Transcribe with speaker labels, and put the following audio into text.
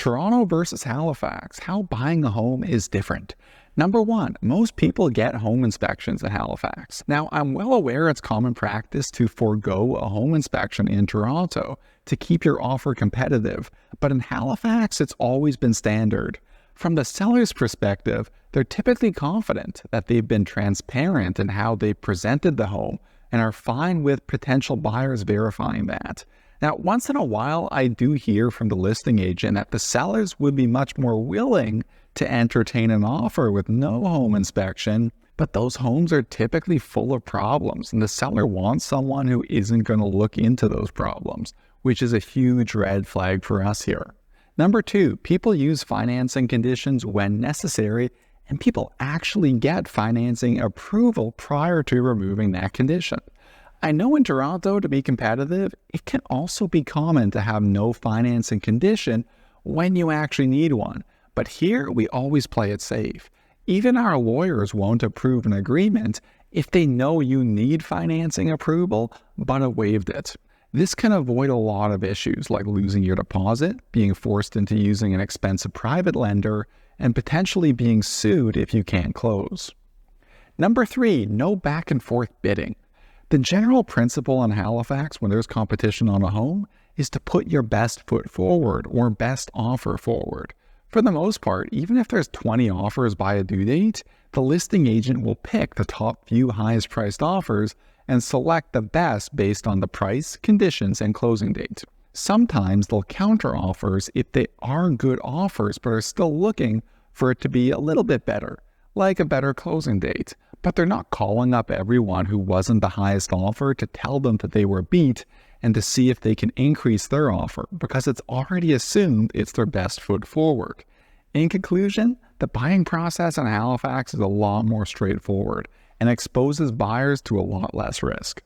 Speaker 1: Toronto versus Halifax, how buying a home is different. Number one, most people get home inspections in Halifax. Now, I'm well aware it's common practice to forego a home inspection in Toronto to keep your offer competitive, but in Halifax, it's always been standard. From the seller's perspective, they're typically confident that they've been transparent in how they presented the home and are fine with potential buyers verifying that. Now, once in a while, I do hear from the listing agent that the sellers would be much more willing to entertain an offer with no home inspection, but those homes are typically full of problems, and the seller wants someone who isn't going to look into those problems, which is a huge red flag for us here. Number two, people use financing conditions when necessary, and people actually get financing approval prior to removing that condition. I know in Toronto, to be competitive, it can also be common to have no financing condition when you actually need one. But here, we always play it safe. Even our lawyers won't approve an agreement if they know you need financing approval, but have waived it. This can avoid a lot of issues like losing your deposit, being forced into using an expensive private lender, and potentially being sued if you can't close. Number three, no back and forth bidding. The general principle in Halifax when there's competition on a home is to put your best foot forward or best offer forward. For the most part, even if there's 20 offers by a due date, the listing agent will pick the top few highest priced offers and select the best based on the price, conditions, and closing date. Sometimes they'll counter offers if they are good offers but are still looking for it to be a little bit better, like a better closing date. But they're not calling up everyone who wasn't the highest offer to tell them that they were beat and to see if they can increase their offer because it's already assumed it's their best foot forward. In conclusion, the buying process in Halifax is a lot more straightforward and exposes buyers to a lot less risk.